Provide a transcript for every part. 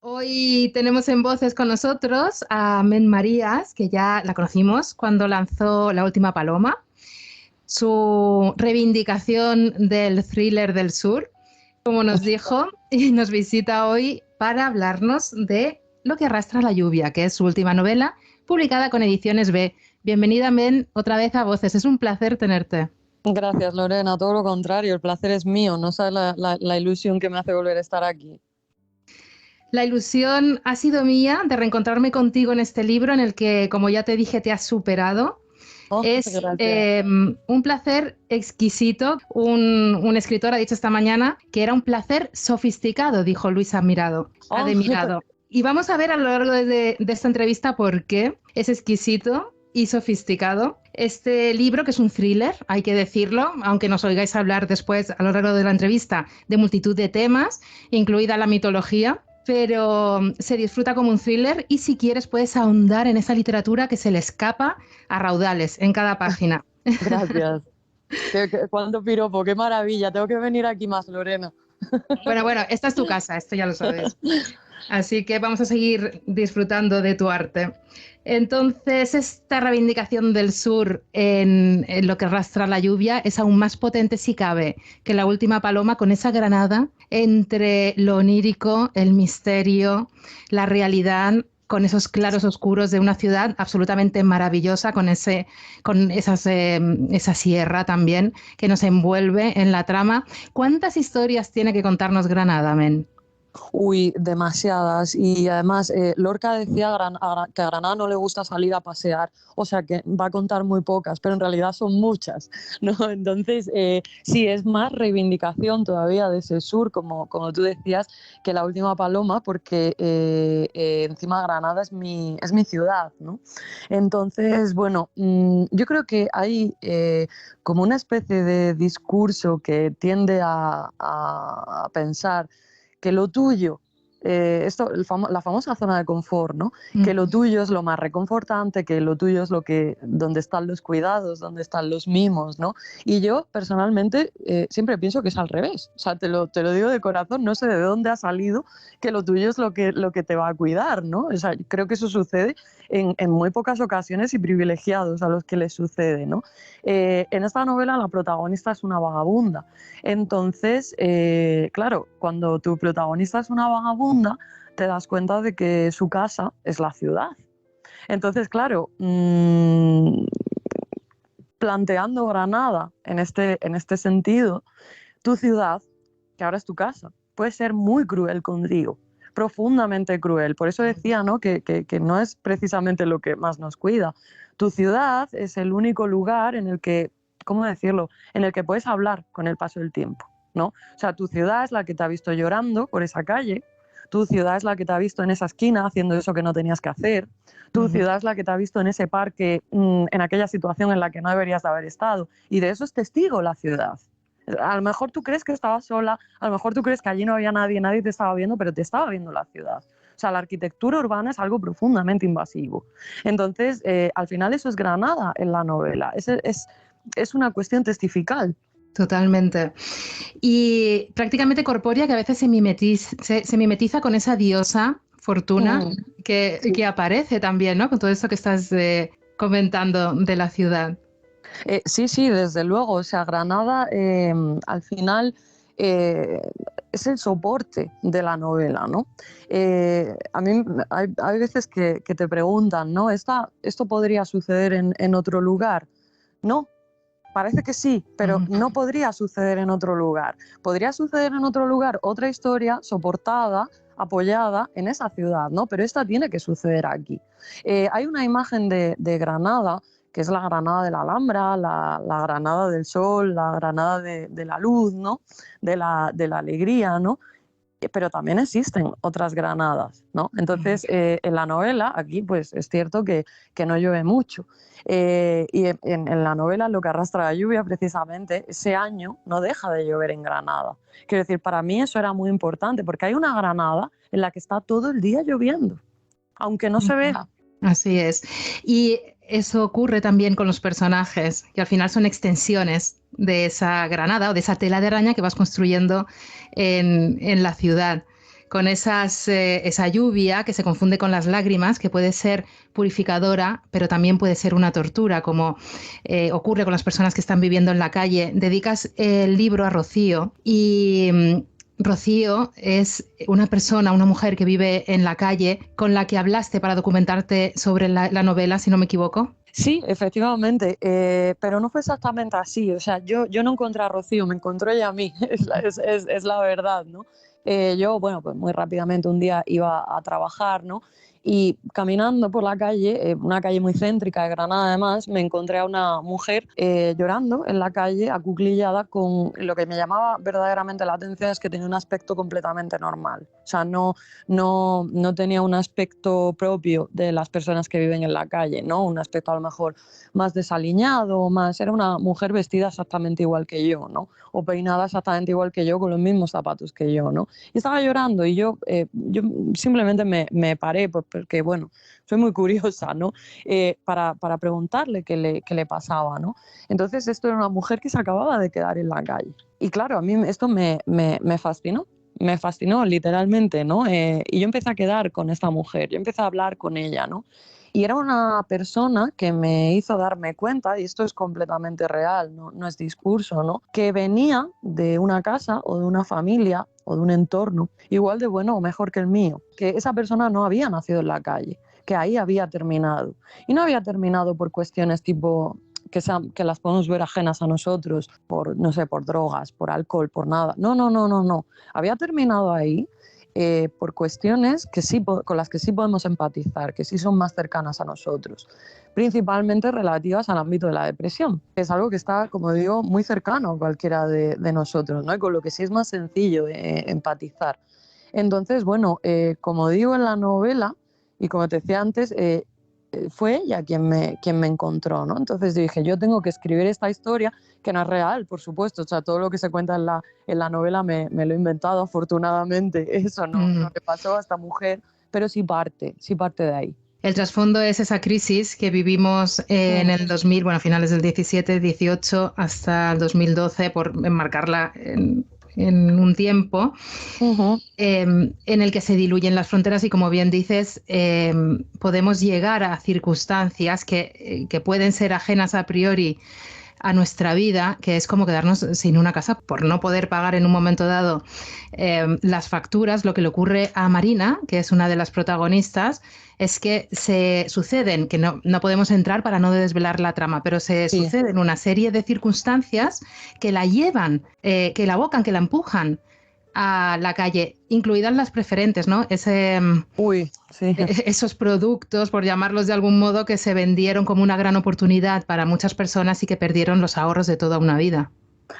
Hoy tenemos en voces con nosotros a Men Marías, que ya la conocimos cuando lanzó La Última Paloma, su reivindicación del thriller del sur, como nos dijo, y nos visita hoy para hablarnos de Lo que arrastra la lluvia, que es su última novela, publicada con Ediciones B. Bienvenida, Men, otra vez a Voces. Es un placer tenerte. Gracias, Lorena. Todo lo contrario, el placer es mío. No sabes la ilusión que me hace volver a estar aquí. La ilusión ha sido mía de reencontrarme contigo en este libro en el que, como ya te dije, te has superado. Oh, Es gracias. un placer exquisito. Un escritor ha dicho esta mañana que era un placer sofisticado, dijo Luis Oh, Ademirado. Y vamos a ver a lo largo de esta entrevista por qué es exquisito y sofisticado. Este libro, que es un thriller, hay que decirlo, aunque nos oigáis hablar después a lo largo de la entrevista de multitud de temas, incluida la mitología, pero se disfruta como un thriller y si quieres puedes ahondar en esa literatura que se le escapa a raudales en cada página. gracias. Cuánto piropo, qué maravilla. Tengo que venir aquí más, Lorena. Bueno, esta es tu casa, esto ya lo sabes. Así que vamos a seguir disfrutando de tu arte. Entonces, esta reivindicación del sur en lo que arrastra la lluvia es aún más potente, si cabe, que La Última Paloma, con esa granada entre lo onírico, el misterio, la realidad, con esos claros oscuros de una ciudad absolutamente maravillosa, con esa sierra también que nos envuelve en la trama. ¿Cuántas historias tiene que contarnos Granada, Men? Uy, demasiadas. Y además, Lorca decía que a Granada no le gusta salir a pasear, o sea que va a contar muy pocas, pero en realidad son muchas, ¿no? Entonces, sí, es más reivindicación todavía de ese sur, como tú decías, que La Última Paloma, porque encima Granada es mi ciudad, ¿no? Entonces, bueno, yo creo que hay como una especie de discurso que tiende a pensar que lo tuyo, la famosa zona de confort, ¿no? Que lo tuyo es lo más reconfortante, que lo tuyo es donde están los cuidados, donde están los mimos, ¿no? Y yo personalmente siempre pienso que es al revés, o sea, te lo digo de corazón, no sé de dónde ha salido que lo tuyo es lo que te va a cuidar, ¿no? O sea, creo que eso sucede en muy pocas ocasiones y privilegiados a los que les sucede, ¿no? En esta novela la protagonista es una vagabunda. Entonces, claro, cuando tu protagonista es una vagabunda, te das cuenta de que su casa es la ciudad. Entonces, claro, planteando Granada en este sentido, tu ciudad, que ahora es tu casa, puede ser muy cruel contigo, profundamente cruel. Por eso decía, ¿no? que no es precisamente lo que más nos cuida. Tu ciudad es el único lugar en el que, ¿cómo decirlo?, en el que puedes hablar con el paso del tiempo, ¿no? O sea, tu ciudad es la que te ha visto llorando por esa calle, tu ciudad es la que te ha visto en esa esquina haciendo eso que no tenías que hacer, tu ciudad es la que te ha visto en ese parque, en aquella situación en la que no deberías de haber estado, y de eso es testigo la ciudad. A lo mejor tú crees que estabas sola, a lo mejor tú crees que allí no había nadie, nadie te estaba viendo, pero te estaba viendo la ciudad. O sea, la arquitectura urbana es algo profundamente invasivo. Entonces, al final eso es Granada en la novela, es una cuestión testifical. Totalmente. Y prácticamente corpórea, que a veces se mimetiza con esa diosa Fortuna que aparece también, ¿no? Con todo esto que estás comentando de la ciudad. Sí, desde luego. O sea, Granada al final es el soporte de la novela, ¿no? A mí hay veces que te preguntan, ¿no? ¿Esto podría suceder en otro lugar? No. Parece que sí, pero no podría suceder en otro lugar. Podría suceder en otro lugar otra historia soportada, apoyada en esa ciudad, ¿no? Pero esta tiene que suceder aquí. Hay una imagen de Granada, que es la Granada de la Alhambra, la Granada del sol, la Granada de la luz, ¿no? De la alegría, ¿no? Pero también existen otras Granadas, ¿no? Entonces, en la novela, aquí, pues es cierto que no llueve mucho. Y en la novela Lo que arrastra la lluvia, precisamente, ese año no deja de llover en Granada. Quiero decir, para mí eso era muy importante, porque hay una Granada en la que está todo el día lloviendo, aunque no se vea. Así es. Y eso ocurre también con los personajes, que al final son extensiones de esa granada o de esa tela de araña que vas construyendo en la ciudad. con esa lluvia que se confunde con las lágrimas, que puede ser purificadora, pero también puede ser una tortura, como ocurre con las personas que están viviendo en la calle. Dedicas el libro a Rocío y Rocío es una persona, una mujer que vive en la calle con la que hablaste para documentarte sobre la novela, si no me equivoco. Sí, efectivamente, pero no fue exactamente así. O sea, yo no encontré a Rocío, me encontró ella a mí, es la verdad, ¿no? Yo, bueno, pues muy rápidamente un día iba a trabajar, ¿no? Y caminando por la calle, una calle muy céntrica de Granada además, me encontré a una mujer llorando en la calle, acuclillada, con lo que me llamaba verdaderamente la atención es que tenía un aspecto completamente normal. O sea, no tenía un aspecto propio de las personas que viven en la calle, ¿no? Un aspecto a lo mejor más desaliñado, era una mujer vestida exactamente igual que yo, ¿no? O peinada exactamente igual que yo, con los mismos zapatos que yo, ¿no? Y estaba llorando y yo simplemente me paré porque, bueno, soy muy curiosa, ¿no? Para preguntarle qué le pasaba, ¿no? Entonces esto era una mujer que se acababa de quedar en la calle. Y claro, a mí esto me fascinó. Me fascinó literalmente, ¿no? Y yo empecé a quedar con esta mujer, yo empecé a hablar con ella, ¿no? Y era una persona que me hizo darme cuenta, y esto es completamente real, no es discurso, ¿no? Que venía de una casa o de una familia o de un entorno igual de bueno o mejor que el mío, que esa persona no había nacido en la calle, que ahí había terminado. Y no había terminado por cuestiones tipo que las podemos ver ajenas a nosotros, por, no sé, por drogas, por alcohol, por nada. No. Había terminado ahí por cuestiones que sí, con las que sí podemos empatizar, que sí son más cercanas a nosotros, principalmente relativas al ámbito de la depresión, que es algo que está, como digo, muy cercano a cualquiera de nosotros, ¿no? Y con lo que sí es más sencillo empatizar. Entonces, bueno, como digo en la novela, y como te decía antes, fue ella quien me encontró, ¿no? Entonces dije, yo tengo que escribir esta historia, que no es real, por supuesto, o sea, todo lo que se cuenta en la novela me lo he inventado, afortunadamente, eso no le pasó a esta mujer, pero sí parte de ahí. El trasfondo es esa crisis que vivimos en el 2000, bueno, a finales del 17, 18 hasta el 2012, por enmarcarla en un tiempo, en el que se diluyen las fronteras y, como bien dices, podemos llegar a circunstancias que pueden ser ajenas a priori a nuestra vida, que es como quedarnos sin una casa por no poder pagar en un momento dado las facturas. Lo que le ocurre a Marina, que es una de las protagonistas, es que se suceden, que no podemos entrar para no desvelar la trama, pero se suceden una serie de circunstancias que la llevan, que la abocan, que la empujan a la calle, incluidas las preferentes, ¿no? Esos productos, por llamarlos de algún modo, que se vendieron como una gran oportunidad para muchas personas y que perdieron los ahorros de toda una vida.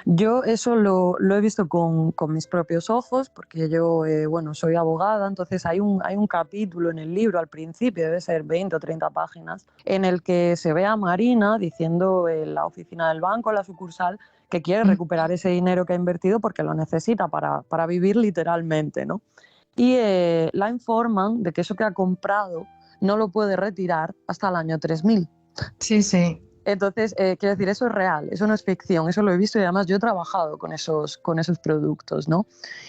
Yo eso lo he visto con mis propios ojos, porque yo, bueno, soy abogada, entonces hay un capítulo en el libro, al principio, debe ser 20 o 30 páginas, en el que se ve a Marina diciendo en la oficina del banco, en la sucursal, que quiere recuperar ese dinero que ha invertido porque lo necesita para vivir literalmente, ¿no? Y la informan de que eso que ha comprado no lo puede retirar hasta el año 3000. Sí. Entonces, quiero decir, eso es real, eso no es ficción, eso lo he visto y además yo he trabajado con esos productos, ¿no?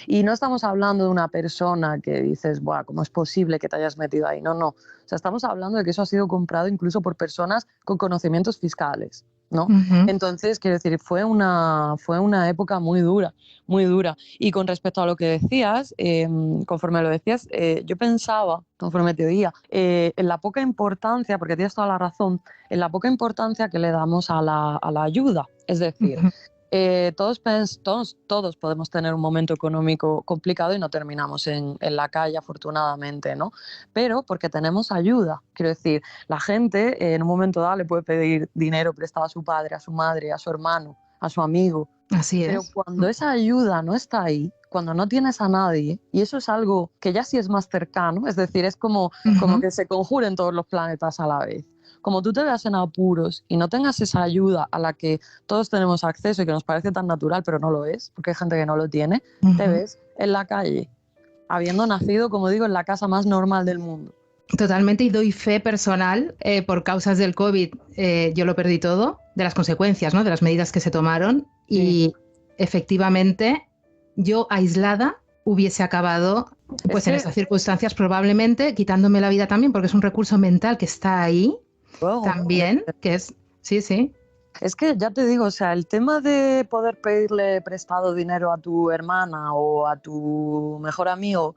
Y no estamos hablando de una persona que dices, buah, ¿cómo es posible que te hayas metido ahí? No. O sea, estamos hablando de que eso ha sido comprado incluso por personas con conocimientos fiscales, ¿no? Entonces, quiero decir, fue una época muy dura, muy dura. Y con respecto a lo que decías, conforme lo decías, yo pensaba, conforme te oía, en la poca importancia, porque tienes toda la razón, en la poca importancia que le damos a la ayuda. Es decir, todos podemos tener un momento económico complicado y no terminamos en la calle, afortunadamente, ¿no? Pero porque tenemos ayuda. Quiero decir, la gente en un momento dado le puede pedir dinero prestado a su padre, a su madre, a su hermano, a su amigo. Así es. Pero cuando esa ayuda no está ahí, cuando no tienes a nadie, y eso es algo que ya sí es más cercano, es decir, es como que se conjuren todos los planetas a la vez. Como tú te veas en apuros y no tengas esa ayuda a la que todos tenemos acceso y que nos parece tan natural, pero no lo es, porque hay gente que no lo tiene, te ves en la calle, habiendo nacido, como digo, en la casa más normal del mundo. Totalmente, y doy fe personal, por causas del COVID, yo lo perdí todo, de las consecuencias, ¿no? De las medidas que se tomaron, y efectivamente yo aislada hubiese acabado Pues en estas circunstancias probablemente quitándome la vida también, porque es un recurso mental que está ahí también, que es, sí, sí. Es que ya te digo, o sea, el tema de poder pedirle prestado dinero a tu hermana o a tu mejor amigo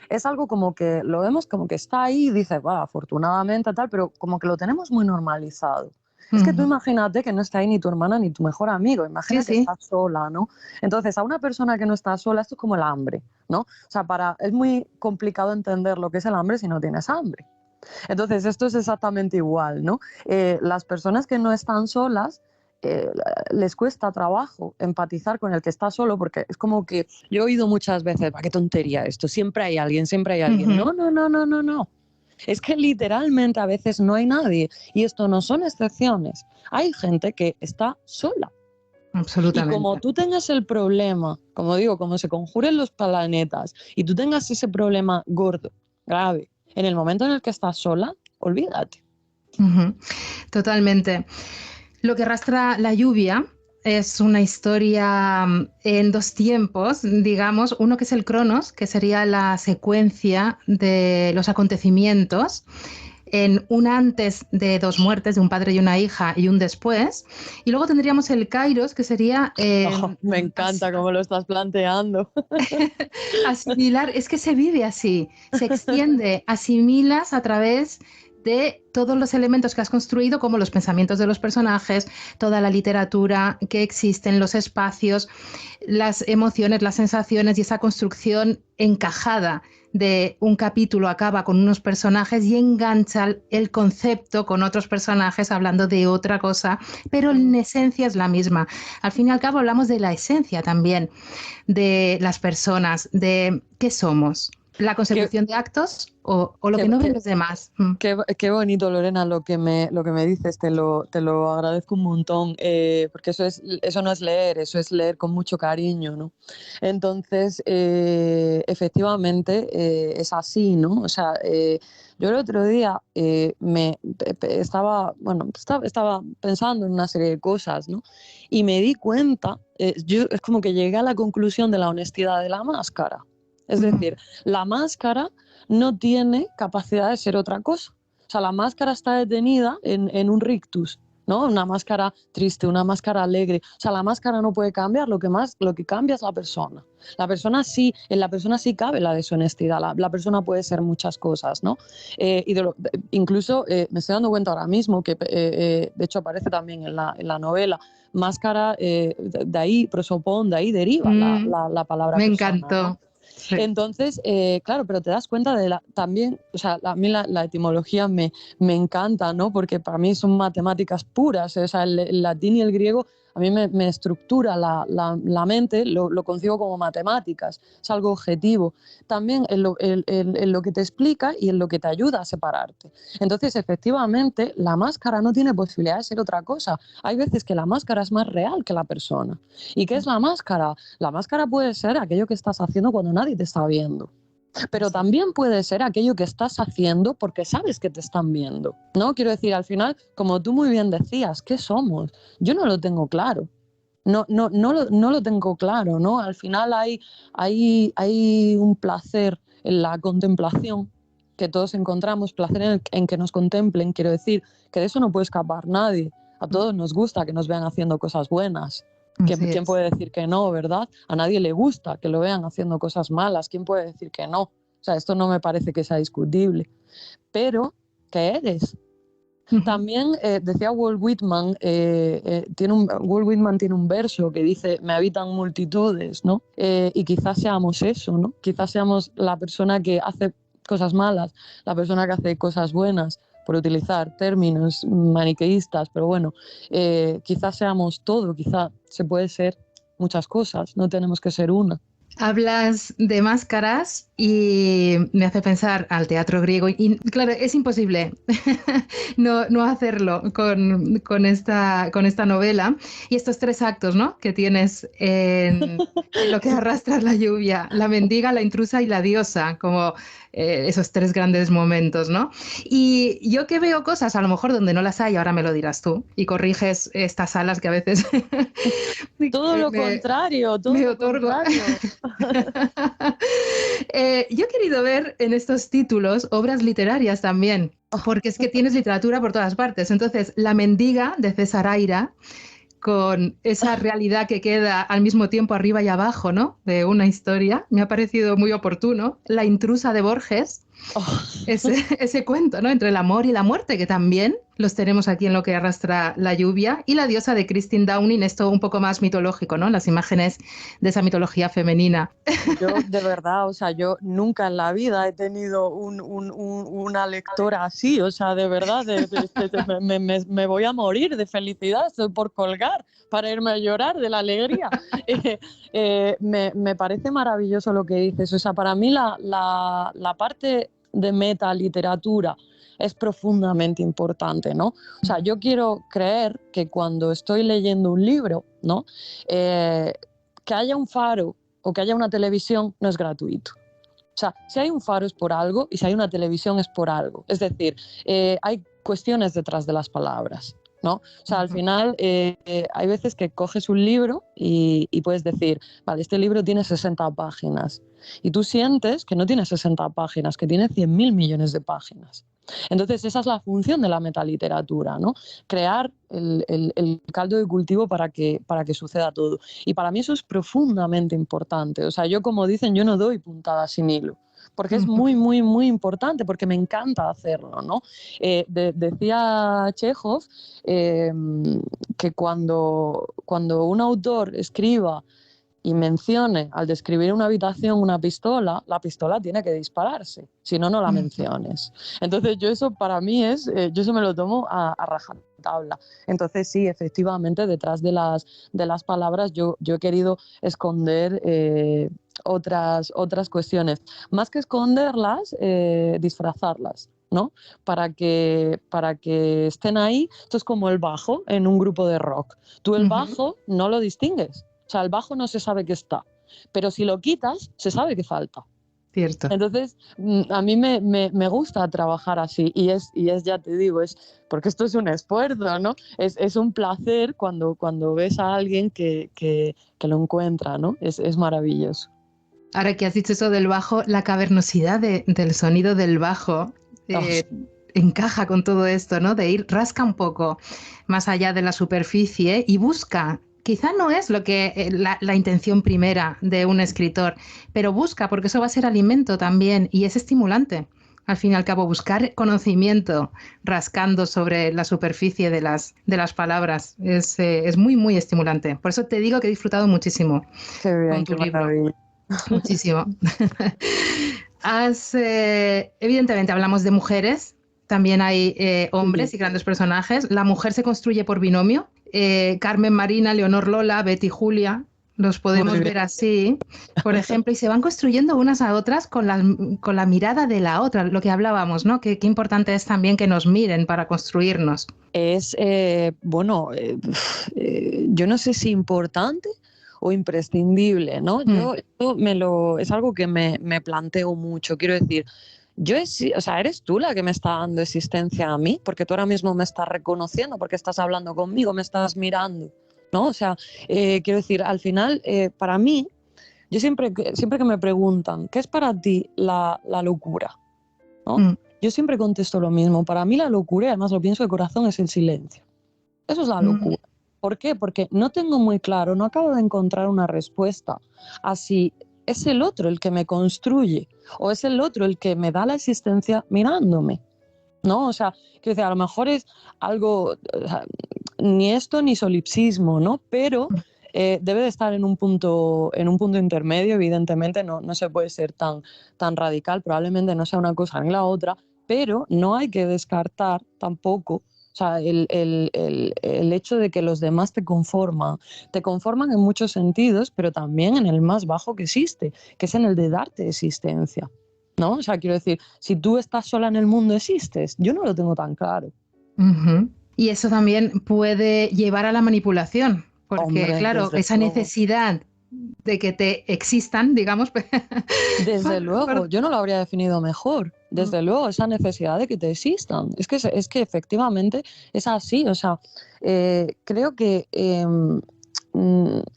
es algo como que lo vemos como que está ahí y dices, va, afortunadamente tal, pero como que lo tenemos muy normalizado. Es que tú imagínate que no está ahí ni tu hermana ni tu mejor amigo, imagina Sí, que sí. estás sola, ¿no? Entonces, a una persona que no está sola, esto es como el hambre, ¿no? O sea, es muy complicado entender lo que es el hambre si no tienes hambre. Entonces, esto es exactamente igual, ¿no? Las personas que no están solas, eh, les cuesta trabajo empatizar con el que está solo, porque es como que yo he oído muchas veces, qué tontería esto, siempre hay alguien, siempre hay alguien. No, no, no, no, no, no. Es que literalmente a veces no hay nadie y esto no son excepciones. Hay gente que está sola. Absolutamente. Y como tú tengas el problema, como digo, como se conjuren los planetas y tú tengas ese problema gordo, grave, en el momento en el que estás sola, olvídate. Totalmente. Lo que arrastra la lluvia es una historia en dos tiempos, digamos, uno que es el Cronos, que sería la secuencia de los acontecimientos, en un antes de dos muertes, de un padre y una hija, y un después. Y luego tendríamos el Kairos, que sería... me encanta cómo lo estás planteando. asimilar, es que se vive así, se extiende, asimilas a través de todos los elementos que has construido, como los pensamientos de los personajes, toda la literatura que existe en los espacios, las emociones, las sensaciones y esa construcción encajada de un capítulo acaba con unos personajes y engancha el concepto con otros personajes hablando de otra cosa, pero en esencia es la misma. Al fin y al cabo hablamos de la esencia también de las personas, de qué somos, la consecución de actos o lo que no ven los demás. Qué bonito, Lorena, lo que me dices, te lo agradezco un montón, porque eso no es leer, eso es leer con mucho cariño, ¿no? Entonces, efectivamente, es así, ¿no? O sea, yo el otro día estaba pensando en una serie de cosas, ¿no? Y me di cuenta, es como que llegué a la conclusión de la honestidad de la máscara. Es decir, la máscara no tiene capacidad de ser otra cosa. O sea, la máscara está detenida en un rictus, ¿no? Una máscara triste, una máscara alegre. O sea, la máscara no puede cambiar, lo que cambia es la persona. En la persona sí cabe la deshonestidad, la persona puede ser muchas cosas, ¿no? Incluso me estoy dando cuenta ahora mismo que, de hecho, aparece también en la novela, máscara, de ahí, prosopón, de ahí deriva la palabra me persona. encantó. ¿No? Sí. Entonces, claro, pero te das cuenta también, o sea, a mí la etimología me encanta, ¿no? Porque para mí son matemáticas puras, o sea, el latín y el griego a mí me estructura la mente, lo concibo como matemáticas, es algo objetivo. También en lo que te explica y en lo que te ayuda a separarte. Entonces, efectivamente, la máscara no tiene posibilidad de ser otra cosa. Hay veces que la máscara es más real que la persona. ¿Y qué es la máscara? La máscara puede ser aquello que estás haciendo cuando nadie te está viendo. Pero también puede ser aquello que estás haciendo porque sabes que te están viendo, ¿no? Quiero decir, al final, como tú muy bien decías, ¿qué somos? Yo no lo tengo claro. No lo tengo claro, ¿no? Al final hay un placer en la contemplación que todos encontramos, placer en que nos contemplen. Quiero decir, que de eso no puede escapar nadie. A todos nos gusta que nos vean haciendo cosas buenas. ¿Quién puede decir que no, verdad? A nadie le gusta que lo vean haciendo cosas malas. ¿Quién puede decir que no? O sea, esto no me parece que sea discutible. Pero, ¿qué eres? También decía Walt Whitman, Walt Whitman tiene un verso que dice, me habitan multitudes, ¿no? Y quizás seamos eso, ¿no? Quizás seamos la persona que hace cosas malas, la persona que hace cosas buenas, por utilizar términos maniqueístas, pero bueno, quizás seamos todo, quizás se puede ser muchas cosas, no tenemos que ser una. Hablas de máscaras y me hace pensar al teatro griego y claro, es imposible no hacerlo con esta novela y estos tres actos, ¿no? Que tienes en lo que arrastras la lluvia, la mendiga, la intrusa y la diosa, como esos tres grandes momentos, ¿no? Y yo que veo cosas a lo mejor donde no las hay, ahora me lo dirás tú y corriges estas alas que a veces todo lo contrario, todo me lo otorgo. contrario. Yo he querido ver en estos títulos obras literarias también, porque es que tienes literatura por todas partes. Entonces, La mendiga de César Aira, con esa realidad que queda al mismo tiempo arriba y abajo, ¿no? De una historia, me ha parecido muy oportuno. La intrusa de Borges, ese cuento, ¿no? Entre el amor y la muerte, que también los tenemos aquí en Lo que arrastra la lluvia, y La diosa de Christine Downing, esto un poco más mitológico, ¿no? Las imágenes de esa mitología femenina. Yo, de verdad, o sea, yo nunca en la vida he tenido una lectora así, o sea, de verdad, me voy a morir de felicidad, estoy por colgar para irme a llorar de la alegría. Me parece maravilloso lo que dices, o sea, para mí la parte de metaliteratura es profundamente importante, ¿no? O sea, yo quiero creer que cuando estoy leyendo un libro, ¿no? Que haya un faro o que haya una televisión no es gratuito. O sea, si hay un faro es por algo y si hay una televisión es por algo. Es decir, hay cuestiones detrás de las palabras, ¿no? O sea, al final hay veces que coges un libro y puedes decir, vale, este libro tiene 60 páginas y tú sientes que no tiene 60 páginas, que tiene 100.000 millones de páginas. Entonces, esa es la función de la metaliteratura, ¿no? Crear el caldo de cultivo para que suceda todo. Y para mí eso es profundamente importante. O sea, yo, como dicen, yo no doy puntadas sin hilo, porque es muy, muy, muy importante, porque me encanta hacerlo, ¿no? Decía Chekhov que cuando un autor escriba y mencione al describir una habitación una pistola, la pistola tiene que dispararse, si no, no la menciones. Entonces yo eso para mí es, yo eso me lo tomo a rajatabla. Entonces sí, efectivamente, detrás de las palabras yo he querido esconder otras cuestiones. Más que esconderlas, disfrazarlas, ¿no? Para que estén ahí. Esto es como el bajo en un grupo de rock. Tú el bajo no lo distingues. O sea, el bajo no se sabe que está, pero si lo quitas, se sabe que falta. Cierto. Entonces, a mí me gusta trabajar así y es, ya te digo, es porque esto es un esfuerzo, ¿no? Es un placer cuando ves a alguien que lo encuentra, ¿no? Es maravilloso. Ahora que has dicho eso del bajo, la cavernosidad del sonido del bajo encaja con todo esto, ¿no? De ir, rasca un poco más allá de la superficie y busca. Quizá no es lo que la intención primera de un escritor, pero busca, porque eso va a ser alimento también y es estimulante. Al fin y al cabo, buscar conocimiento rascando sobre la superficie de las palabras es muy, muy estimulante. Por eso te digo que he disfrutado muchísimo Qué bien, con tu qué libro. maravilla. Muchísimo. Evidentemente hablamos de mujeres, también hay hombres y grandes personajes. La mujer se construye por binomio. Carmen, Marina, Leonor, Lola, Betty, Julia, los podemos ver así, por ejemplo, y se van construyendo unas a otras con la mirada de la otra, lo que hablábamos, ¿no? Qué importante es también que nos miren para construirnos. Es, yo no sé si importante o imprescindible, ¿no? Es algo que me planteo mucho. Quiero decir, o sea, eres tú la que me está dando existencia a mí, porque tú ahora mismo me estás reconociendo, porque estás hablando conmigo, me estás mirando, ¿no? O sea, quiero decir, al final, para mí, yo siempre que me preguntan, ¿qué es para ti la locura? ¿No? Yo siempre contesto lo mismo. Para mí la locura, además lo pienso de corazón, es el silencio. Eso es la locura. ¿Por qué? Porque no tengo muy claro, no acabo de encontrar una respuesta a si es el otro el que me construye o es el otro el que me da la existencia mirándome, ¿no? O sea, quiero decir, a lo mejor es algo, o sea, ni esto ni solipsismo, ¿no? Pero debe de estar en un punto intermedio. Evidentemente no se puede ser tan radical, probablemente no sea una cosa ni la otra, pero no hay que descartar tampoco. O sea, el hecho de que los demás te conforman en muchos sentidos, pero también en el más bajo que existe, que es en el de darte existencia, ¿no? O sea, quiero decir, si tú estás sola en el mundo, existes. Yo no lo tengo tan claro. Y eso también puede llevar a la manipulación, porque, hombre, claro, esa necesidad de que te existan, digamos. Desde luego, yo no lo habría definido mejor. Desde luego, esa necesidad de que te existan. Es que efectivamente es así. O sea, creo que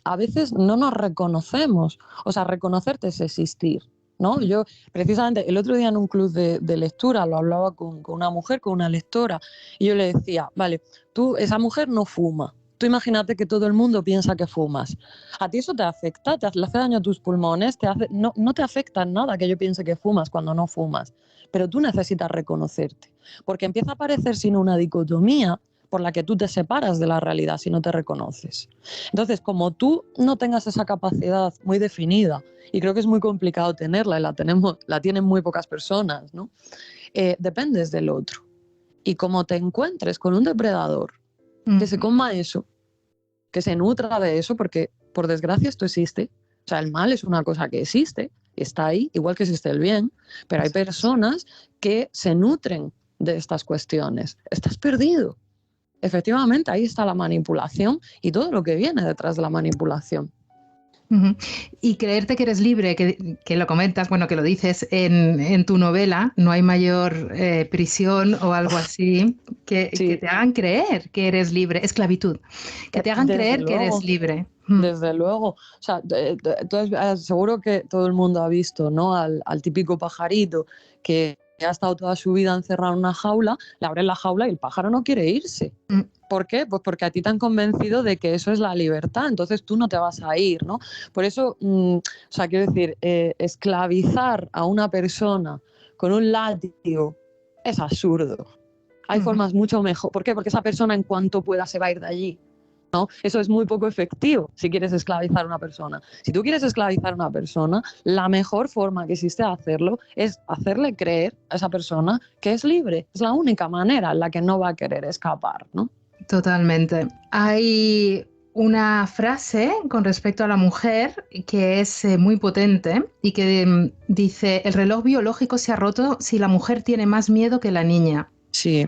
a veces no nos reconocemos. O sea, reconocerte es existir, ¿no? Yo, precisamente, el otro día en un club de lectura lo hablaba con una mujer, con una lectora, y yo le decía, vale, esa mujer no fuma. Tú imagínate que todo el mundo piensa que fumas. ¿A ti eso te afecta? ¿Te hace daño a tus pulmones? No te afecta en nada que yo piense que fumas cuando no fumas. Pero tú necesitas reconocerte. Porque empieza a aparecer sin una dicotomía por la que tú te separas de la realidad si no te reconoces. Entonces, como tú no tengas esa capacidad muy definida, y creo que es muy complicado tenerla, y la tienen muy pocas personas, ¿no? Dependes del otro. Y como te encuentres con un depredador que se coma eso, que se nutra de eso, porque por desgracia esto existe. O sea, el mal es una cosa que existe, está ahí, igual que existe el bien, pero hay personas que se nutren de estas cuestiones. Estás perdido. Efectivamente, ahí está la manipulación y todo lo que viene detrás de la manipulación. Y creerte que eres libre, que lo comentas, bueno, que lo dices en tu novela, no hay mayor prisión o algo así, que te hagan creer que eres libre, esclavitud, que te hagan creer que eres libre. Desde luego, o sea, seguro que todo el mundo ha visto, ¿no? Al típico pajarito que ha estado toda su vida encerrado en una jaula, le abren la jaula y el pájaro no quiere irse. ¿Por qué? Pues porque a ti te han convencido de que eso es la libertad, entonces tú no te vas a ir, ¿no? Por eso, o sea, quiero decir, esclavizar a una persona con un látigo es absurdo. Hay formas mucho mejor. ¿Por qué? Porque esa persona en cuanto pueda se va a ir de allí, ¿no? Eso es muy poco efectivo si quieres esclavizar a una persona. Si tú quieres esclavizar a una persona, la mejor forma que existe de hacerlo es hacerle creer a esa persona que es libre. Es la única manera en la que no va a querer escapar, ¿no? Totalmente. Hay una frase con respecto a la mujer que es muy potente y que dice: el reloj biológico se ha roto si la mujer tiene más miedo que la niña. Sí.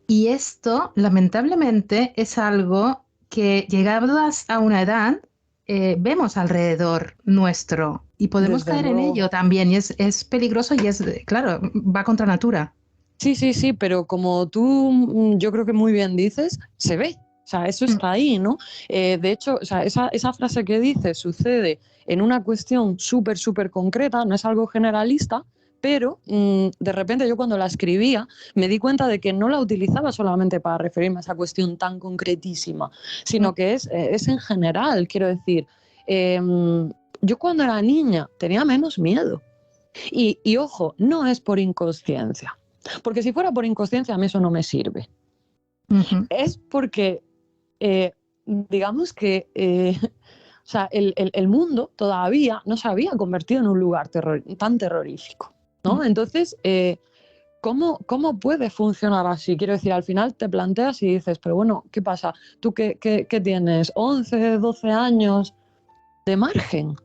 Y esto, lamentablemente, es algo que llegadas a una edad vemos alrededor nuestro y podemos caer en ello también. Y es peligroso y claro, va contra natura. Sí, pero como tú, yo creo que muy bien dices, se ve. O sea, eso está ahí, ¿no? De hecho, o sea, esa frase que dices sucede en una cuestión súper concreta, no es algo generalista, pero de repente yo cuando la escribía me di cuenta de que no la utilizaba solamente para referirme a esa cuestión tan concretísima, sino que es en general, quiero decir. Yo cuando era niña tenía menos miedo. Y ojo, no es por inconsciencia. Porque si fuera por inconsciencia a mí eso no me sirve. Es porque, digamos que o sea, el mundo todavía no se había convertido en un lugar tan terrorífico, ¿no? Entonces, ¿cómo puede funcionar así? Quiero decir, al final te planteas y dices, pero bueno, ¿qué pasa? ¿Tú qué tienes? ¿11, 12 años de margen?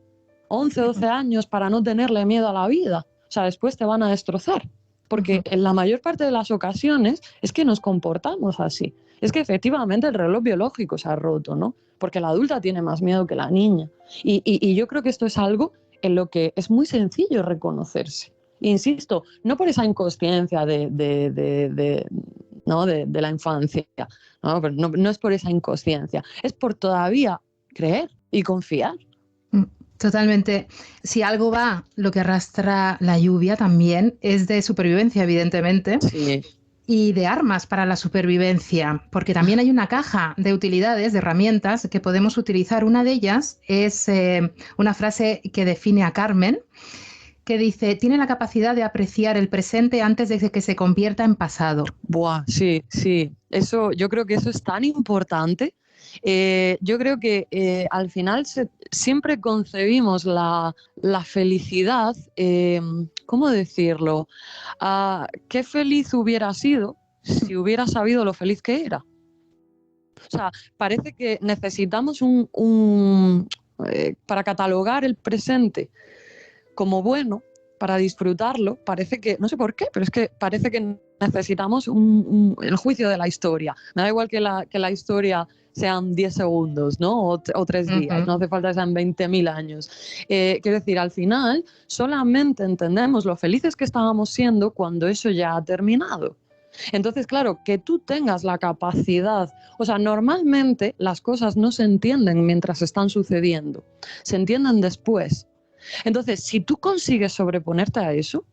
¿11, 12 años para no tenerle miedo a la vida? O sea, después te van a destrozar. Porque en la mayor parte de las ocasiones es que nos comportamos así. Es que efectivamente el reloj biológico se ha roto, ¿no? Porque la adulta tiene más miedo que la niña. Y yo creo que esto es algo en lo que es muy sencillo reconocerse. Insisto, no por esa inconsciencia ¿no? de la infancia, ¿no? Pero no es por esa inconsciencia, es por todavía creer y confiar. Totalmente. Si algo va, lo que arrastra la lluvia también es de supervivencia, evidentemente. Sí. Y de armas para la supervivencia, porque también hay una caja de utilidades, de herramientas que podemos utilizar. Una de ellas es una frase que define a Carmen, que dice: tiene la capacidad de apreciar el presente antes de que se convierta en pasado. Buah, sí. Eso, yo creo que eso es tan importante. Yo creo que al final siempre concebimos la felicidad, ¿cómo decirlo? ¿Qué feliz hubiera sido si hubiera sabido lo feliz que era? O sea, parece que necesitamos para catalogar el presente como bueno, para disfrutarlo, parece que, no sé por qué, pero es que parece que necesitamos el juicio de la historia. Me da igual que la historia sean 10 segundos, ¿no? O 3 días, no hace falta que sean 20.000 años. Quiero decir, al final solamente entendemos lo felices que estábamos siendo cuando eso ya ha terminado. Entonces, claro, que tú tengas la capacidad, o sea, normalmente las cosas no se entienden mientras están sucediendo, se entienden después. Entonces, si tú consigues sobreponerte a eso,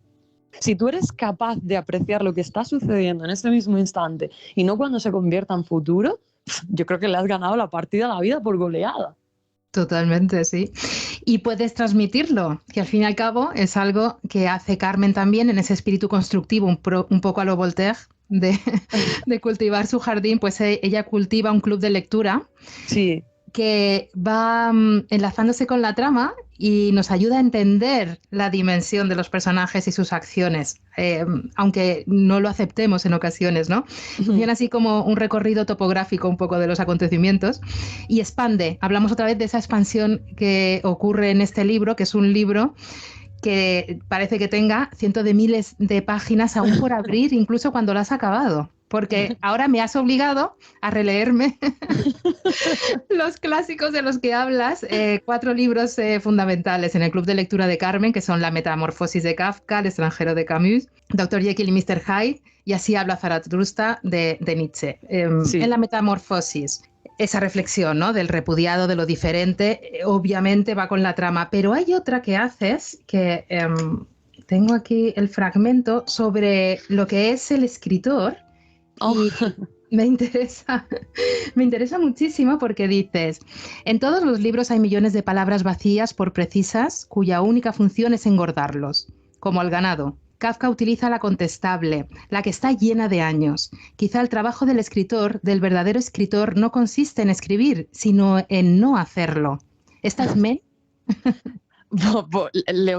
si tú eres capaz de apreciar lo que está sucediendo en ese mismo instante y no cuando se convierta en futuro, yo creo que le has ganado la partida a la vida por goleada. Totalmente, sí. Y puedes transmitirlo, que al fin y al cabo es algo que hace Carmen también en ese espíritu constructivo, un poco a lo Voltaire, de cultivar su jardín, pues ella cultiva un club de lectura. Sí. Que va enlazándose con la trama y nos ayuda a entender la dimensión de los personajes y sus acciones, aunque no lo aceptemos en ocasiones, ¿no? Funciona así como un recorrido topográfico un poco de los acontecimientos y expande. Hablamos otra vez de esa expansión que ocurre en este libro, que es un libro que parece que tenga cientos de miles de páginas aún por abrir, incluso cuando lo has acabado. Porque ahora me has obligado a releerme los clásicos de los que hablas, 4 libros fundamentales en el Club de Lectura de Carmen, que son La Metamorfosis de Kafka, El extranjero de Camus, Dr. Jekyll y Mr. Hyde, y Así habla Zaratustra de Nietzsche. Sí. En La Metamorfosis, esa reflexión, ¿no?, del repudiado, de lo diferente, obviamente va con la trama, pero hay otra que haces que... tengo aquí el fragmento sobre lo que es el escritor. Y me interesa muchísimo porque dices, en todos los libros hay millones de palabras vacías por precisas cuya única función es engordarlos, como al ganado. Kafka utiliza la contestable, la que está llena de años. Quizá el trabajo del escritor, del verdadero escritor, no consiste en escribir, sino en no hacerlo. ¿Esta es me?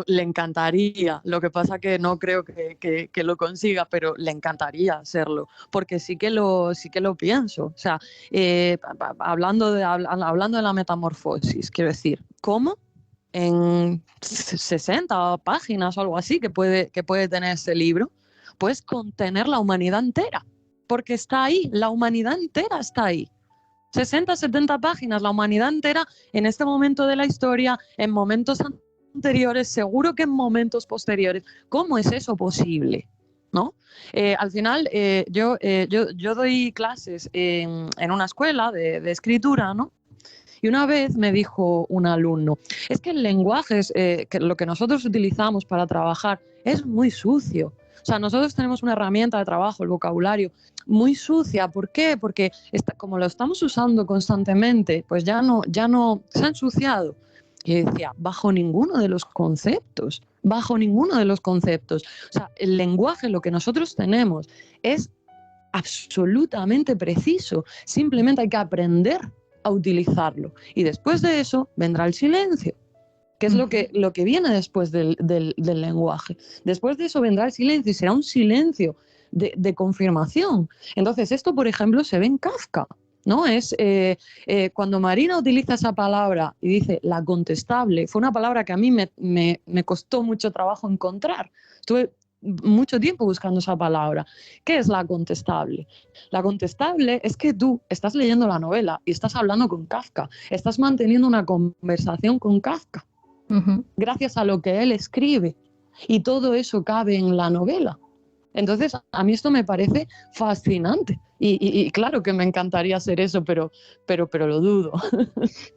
Le encantaría, lo que pasa que no creo que lo consiga, pero le encantaría hacerlo, porque sí que lo pienso. O sea, hablando de la metamorfosis, quiero decir, ¿cómo? En 60 páginas o algo así que puede tener ese libro, puedes contener la humanidad entera, porque está ahí, la humanidad entera está ahí. 60, 70 páginas, la humanidad entera en este momento de la historia, en momentos anteriores, seguro que en momentos posteriores. ¿Cómo es eso posible? ¿No? Al final, yo doy clases en una escuela de escritura, ¿no? Y una vez me dijo un alumno, es que el lenguaje, que lo que nosotros utilizamos para trabajar, es muy sucio. O sea, nosotros tenemos una herramienta de trabajo, el vocabulario, muy sucia. ¿Por qué? Porque como lo estamos usando constantemente, pues ya no se ha ensuciado. Y yo decía, bajo ninguno de los conceptos. O sea, el lenguaje, lo que nosotros tenemos, es absolutamente preciso. Simplemente hay que aprender a utilizarlo. Y después de eso vendrá el silencio, que es lo que viene después del lenguaje. Después de eso vendrá el silencio y será un silencio de confirmación. Entonces, esto, por ejemplo, se ve en Kafka, ¿no? Es cuando Marina utiliza esa palabra y dice la contestable, fue una palabra que a mí me costó mucho trabajo encontrar. Estuve mucho tiempo buscando esa palabra. ¿Qué es la contestable? La contestable es que tú estás leyendo la novela y estás hablando con Kafka, estás manteniendo una conversación con Kafka, gracias a lo que él escribe, y todo eso cabe en la novela. Entonces, a mí esto me parece fascinante. Y claro que me encantaría hacer eso, pero lo dudo.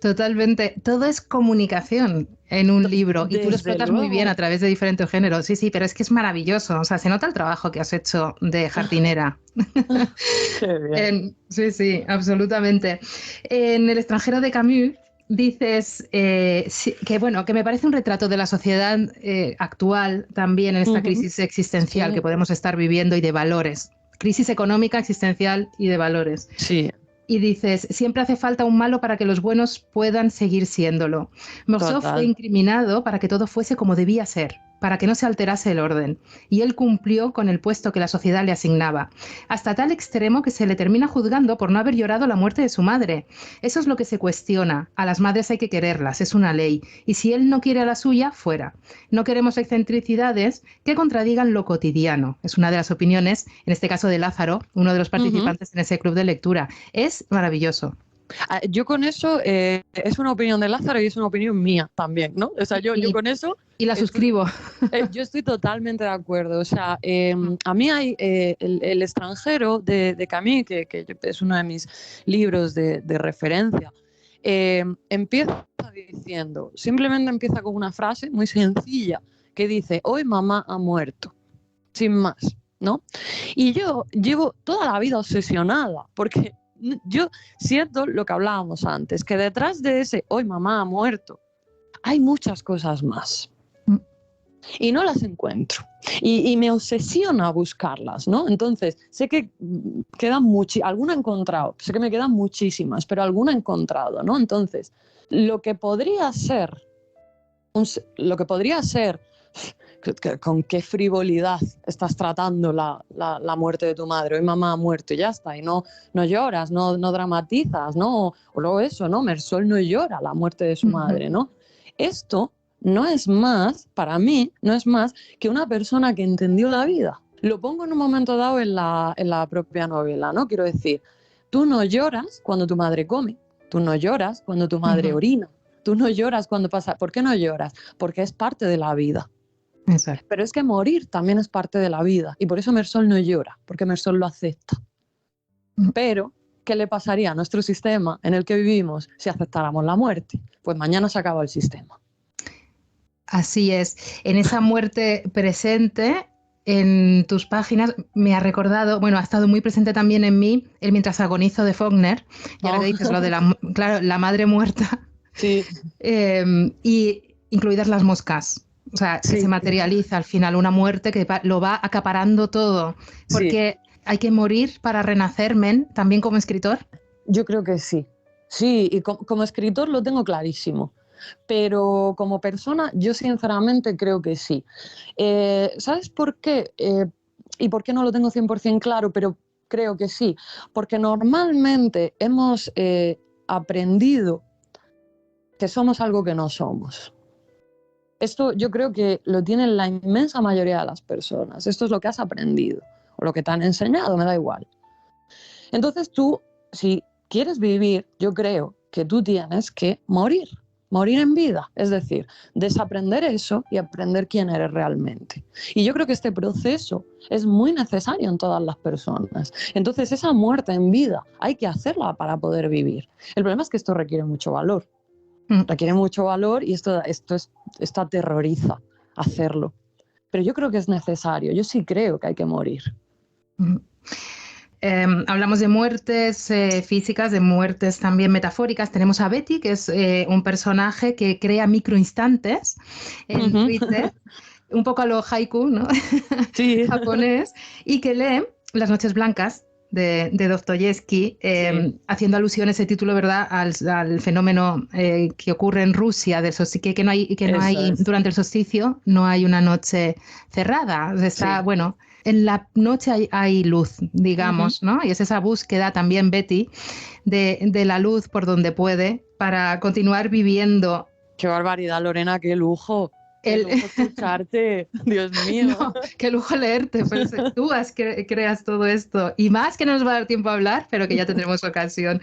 Totalmente. Todo es comunicación en un libro y tú lo explotas muy bien a través de diferentes géneros. Sí, pero es que es maravilloso. O sea, se nota el trabajo que has hecho de jardinera. Qué bien. Sí, absolutamente. En El extranjero de Camus dices que me parece un retrato de la sociedad actual también en esta crisis existencial que podemos estar viviendo y de valores. Crisis económica, existencial y de valores. Sí. Y dices, siempre hace falta un malo para que los buenos puedan seguir siéndolo. Morozov fue incriminado para que todo fuese como debía ser, para que no se alterase el orden. Y él cumplió con el puesto que la sociedad le asignaba, hasta tal extremo que se le termina juzgando por no haber llorado la muerte de su madre. Eso es lo que se cuestiona. A las madres hay que quererlas, es una ley. Y si él no quiere a la suya, fuera. No queremos excentricidades que contradigan lo cotidiano. Es una de las opiniones, en este caso de Lázaro, uno de los participantes en ese club de lectura. Es maravilloso. Yo con eso, es una opinión de Lázaro y es una opinión mía también, ¿no? O sea, yo con eso... Y la suscribo. Yo estoy totalmente de acuerdo. O sea, a mí hay el extranjero de Camus, que es uno de mis libros de referencia. empieza diciendo, simplemente empieza con una frase muy sencilla que dice, hoy mamá ha muerto, sin más, ¿no? Y yo llevo toda la vida obsesionada, porque yo siento lo que hablábamos antes, que detrás de ese hoy mamá ha muerto, hay muchas cosas más. Y no las encuentro. Y me obsesiona buscarlas, ¿no? Entonces, sé que quedan alguna he encontrado, sé que me quedan muchísimas, pero alguna he encontrado, ¿no? Entonces, lo que podría ser, con qué frivolidad estás tratando la muerte de tu madre. Hoy mamá ha muerto y ya está, y no lloras, no dramatizas, ¿no? O luego eso, ¿no? Mersol no llora la muerte de su madre, ¿no? Esto no es más, para mí, no es más que una persona que entendió la vida. Lo pongo en un momento dado en la propia novela, ¿no? Quiero decir, tú no lloras cuando tu madre come, tú no lloras cuando tu madre orina, tú no lloras cuando pasa... ¿Por qué no lloras? Porque es parte de la vida. Exacto. Pero es que morir también es parte de la vida, y por eso Mersol no llora, porque Mersol lo acepta. Pero, ¿qué le pasaría a nuestro sistema en el que vivimos si aceptáramos la muerte? Pues mañana se acaba el sistema. Así es. En esa muerte presente, en tus páginas, me ha recordado, bueno, ha estado muy presente también en mí, el Mientras agonizo de Faulkner, y ahora que dices lo de la madre muerta, sí. Y incluidas las moscas. O sea, que se materializa al final una muerte que lo va acaparando todo. Porque hay que morir para renacer, Men, también como escritor. Yo creo que sí. Sí, y como escritor lo tengo clarísimo. Pero como persona, yo sinceramente creo que sí. ¿Sabes por qué? Y por qué no lo tengo 100% claro, pero creo que sí. Porque normalmente hemos aprendido que somos algo que no somos. Esto yo creo que lo tienen la inmensa mayoría de las personas. Esto es lo que has aprendido o lo que te han enseñado, me da igual. Entonces tú, si quieres vivir, yo creo que tú tienes que morir en vida, es decir, desaprender eso y aprender quién eres realmente. Y yo creo que este proceso es muy necesario en todas las personas. Entonces esa muerte en vida hay que hacerla para poder vivir. El problema es que esto requiere mucho valor. Requiere mucho valor y esto aterroriza hacerlo. Pero yo creo que es necesario, yo sí creo que hay que morir. Hablamos de muertes físicas, de muertes también metafóricas. Tenemos a Betty, que es un personaje que crea microinstantes en Twitter, un poco a lo haiku, ¿no? Sí. Japonés, y que lee Las noches blancas de Dostoyevsky, haciendo alusión a ese título, ¿verdad?, al fenómeno que ocurre en Rusia, que no hay durante el solsticio, no hay una noche cerrada. Está, bueno, en la noche hay luz, digamos, ¿no? Y es esa búsqueda también, Betty, de la luz por donde puede para continuar viviendo. ¡Qué barbaridad, Lorena! ¡Qué lujo! ¡Qué lujo escucharte! ¡Dios mío! No, qué lujo leerte, pues tú creas todo esto. Y más que no nos va a dar tiempo a hablar, pero que ya tendremos ocasión.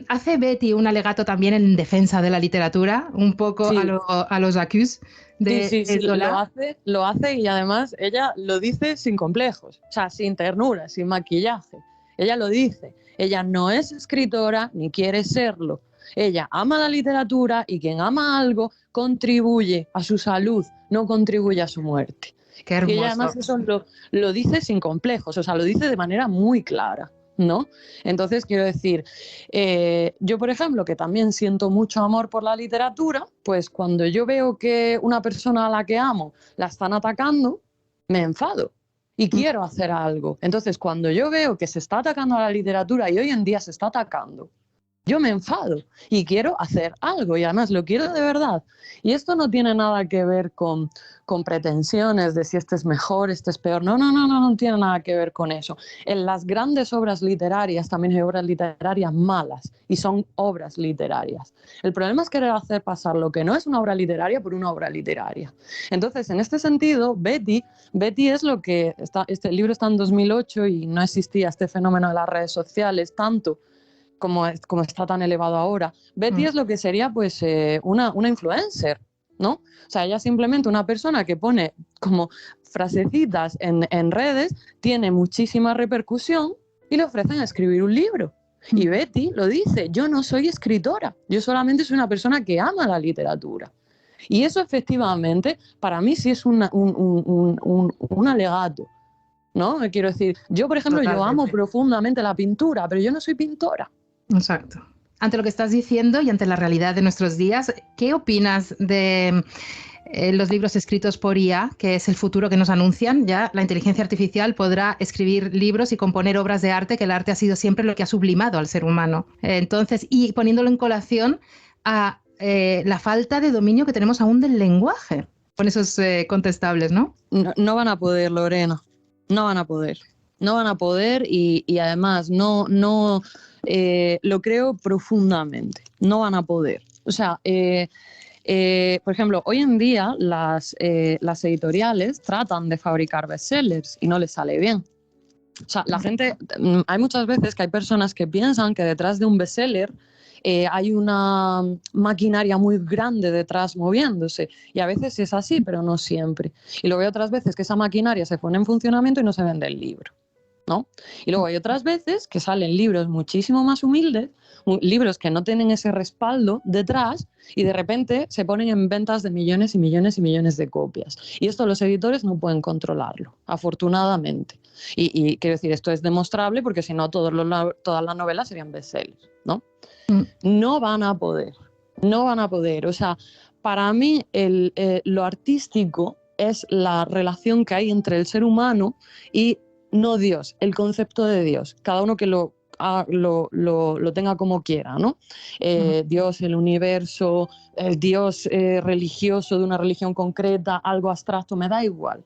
Hace Betty un alegato también en defensa de la literatura, un poco a los accus de Zola. Lo hace y además ella lo dice sin complejos, o sea, sin ternura, sin maquillaje. Ella lo dice. Ella no es escritora ni quiere serlo. Ella ama la literatura y quien ama algo contribuye a su salud, no contribuye a su muerte. Qué hermoso. Y ella además eso lo dice sin complejos, o sea, lo dice de manera muy clara, ¿no? Entonces, quiero decir, yo, por ejemplo, que también siento mucho amor por la literatura, pues cuando yo veo que una persona a la que amo la están atacando, me enfado y quiero hacer algo. Entonces, cuando yo veo que se está atacando a la literatura y hoy en día se está atacando, yo me enfado y quiero hacer algo y además lo quiero de verdad. Y esto no tiene nada que ver con pretensiones de si este es mejor, este es peor. No tiene nada que ver con eso. En las grandes obras literarias también hay obras literarias malas y son obras literarias. El problema es querer hacer pasar lo que no es una obra literaria por una obra literaria. Entonces, en este sentido, Betty es lo que este libro está en 2008 y no existía este fenómeno de las redes sociales tanto como está tan elevado ahora. Betty es lo que sería pues una influencer, ¿no? O sea, ella simplemente una persona que pone como frasecitas en redes, tiene muchísima repercusión y le ofrecen escribir un libro. Y Betty lo dice, yo no soy escritora, yo solamente soy una persona que ama la literatura. Y eso efectivamente para mí sí es un alegato, ¿no? Quiero decir, yo por ejemplo, yo amo profundamente la pintura, pero yo no soy pintora. Exacto. Ante lo que estás diciendo y ante la realidad de nuestros días, ¿qué opinas de los libros escritos por IA, que es el futuro que nos anuncian? Ya la inteligencia artificial podrá escribir libros y componer obras de arte, que el arte ha sido siempre lo que ha sublimado al ser humano. Entonces, y poniéndolo en colación a la falta de dominio que tenemos aún del lenguaje, con esos contestables, ¿no? No van a poder, Lorena, no van a poder. No van a poder y además no lo creo profundamente, no van a poder. O sea, por ejemplo, hoy en día las editoriales tratan de fabricar bestsellers y no les sale bien. O sea, la gente, hay muchas veces que hay personas que piensan que detrás de un bestseller hay una maquinaria muy grande detrás moviéndose, y a veces es así, pero no siempre. Y luego hay otras veces que esa maquinaria se pone en funcionamiento y no se vende el libro, ¿no? Y luego hay otras veces que salen libros muchísimo más humildes, libros que no tienen ese respaldo detrás, y de repente se ponen en ventas de millones y millones y millones de copias. Y esto los editores no pueden controlarlo, afortunadamente. Y quiero decir, esto es demostrable porque si no todas las novelas serían bestsellers, ¿no? No van a poder, no van a poder. O sea, para mí lo artístico es la relación que hay entre el ser humano y no Dios, el concepto de Dios. Cada uno que lo tenga como quiera, ¿no? Dios, el universo, el Dios religioso de una religión concreta, algo abstracto, me da igual.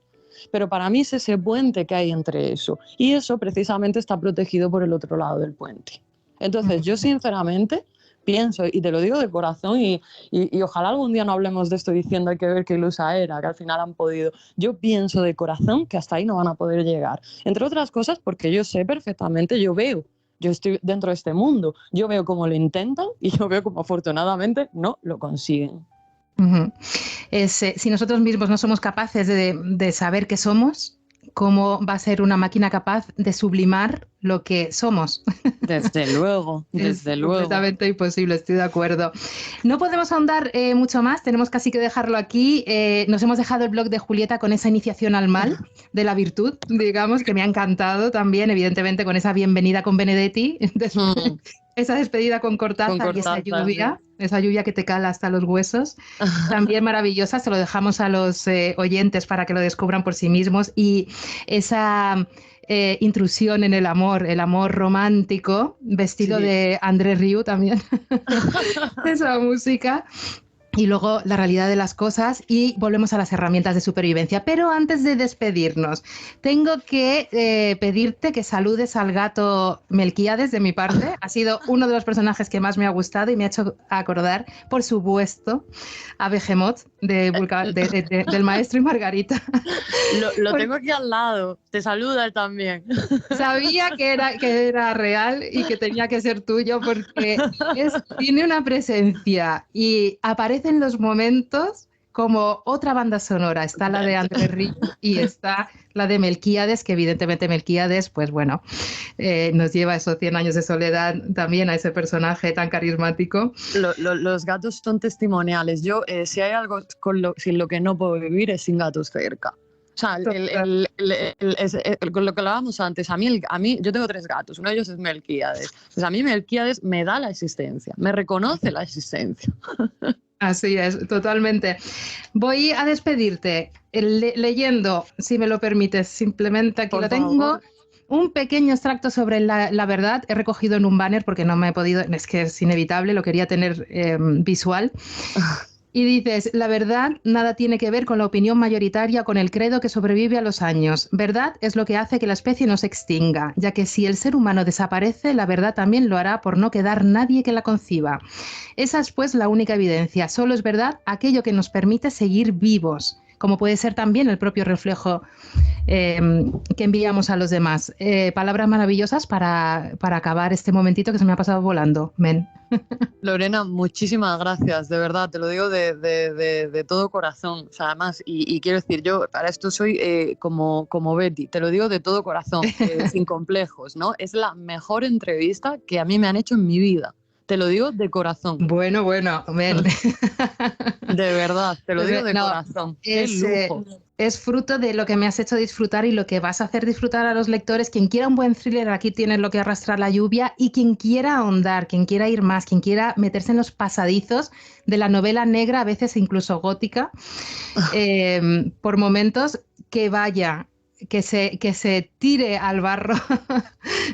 Pero para mí es ese puente que hay entre eso. Y eso precisamente está protegido por el otro lado del puente. Entonces, yo sinceramente pienso, y te lo digo de corazón, y ojalá algún día no hablemos de esto diciendo hay que ver qué ilusa era, que al final han podido. Yo pienso de corazón que hasta ahí no van a poder llegar. Entre otras cosas porque yo sé perfectamente, yo estoy dentro de este mundo, yo veo cómo lo intentan y yo veo cómo afortunadamente no lo consiguen. Si nosotros mismos no somos capaces de saber qué somos, ¿cómo va a ser una máquina capaz de sublimar lo que somos? Desde luego, desde luego. Es completamente imposible, estoy de acuerdo. No podemos ahondar mucho más, tenemos casi que dejarlo aquí. Nos hemos dejado el blog de Julieta con esa iniciación al mal, de la virtud, digamos, que me ha encantado también, evidentemente, con esa bienvenida con Benedetti, esa despedida con Cortázar y esa lluvia que te cala hasta los huesos, también maravillosa. Se lo dejamos a los oyentes para que lo descubran por sí mismos. Y esa intrusión en el amor romántico, vestido de André Rieu también, esa música. Y luego la realidad de las cosas y volvemos a las herramientas de supervivencia. Pero antes de despedirnos, tengo que pedirte que saludes al gato Melquíades de mi parte. Ha sido uno de los personajes que más me ha gustado y me ha hecho acordar, por supuesto, a Behemoth del Maestro y Margarita. Lo tengo aquí al lado, te saluda él también. Sabía que era real y que tenía que ser tuyo porque tiene una presencia y aparece en los momentos como otra banda sonora. Está la de André Rieu y está la de Melquíades, que evidentemente Melquíades, pues bueno, nos lleva a esos 100 años de soledad también, a ese personaje tan carismático. Los gatos son testimoniales. Yo, si hay algo sin lo que no puedo vivir, es sin gatos cerca. O sea, con lo que hablábamos antes, a mí yo tengo 3 gatos, uno de ellos es Melquíades. Pues a mí Melquíades me da la existencia, me reconoce la existencia. Así es, totalmente. Voy a despedirte leyendo, si me lo permites, simplemente aquí lo tengo. Un pequeño extracto sobre la verdad. He recogido en un banner porque no me he podido, es que es inevitable, lo quería tener visual. Y dices, la verdad nada tiene que ver con la opinión mayoritaria o con el credo que sobrevive a los años. Verdad es lo que hace que la especie no se extinga, ya que si el ser humano desaparece, la verdad también lo hará por no quedar nadie que la conciba. Esa es pues la única evidencia. Solo es verdad aquello que nos permite seguir vivos. como puede ser también el propio reflejo que enviamos a los demás. Palabras maravillosas para acabar este momentito que se me ha pasado volando, Men. Lorena, muchísimas gracias, de verdad, te lo digo de todo corazón. O sea, además, y quiero decir, yo para esto soy como Betty, te lo digo de todo corazón, sin complejos, ¿no? Es la mejor entrevista que a mí me han hecho en mi vida. Te lo digo de corazón. Bueno, Men. De verdad, te lo digo de corazón. ¡Qué lujo! Es fruto de lo que me has hecho disfrutar y lo que vas a hacer disfrutar a los lectores. Quien quiera un buen thriller, aquí tienes Lo que arrastra la lluvia, y quien quiera ahondar, quien quiera ir más, quien quiera meterse en los pasadizos de la novela negra, a veces incluso gótica, por momentos, que vaya, que se tire al barro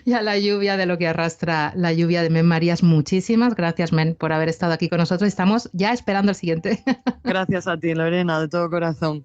y a la lluvia de Lo que arrastra la lluvia de Men Marías. Muchísimas gracias, Men, por haber estado aquí con nosotros. Estamos ya esperando el siguiente. Gracias a ti, Lorena, de todo corazón.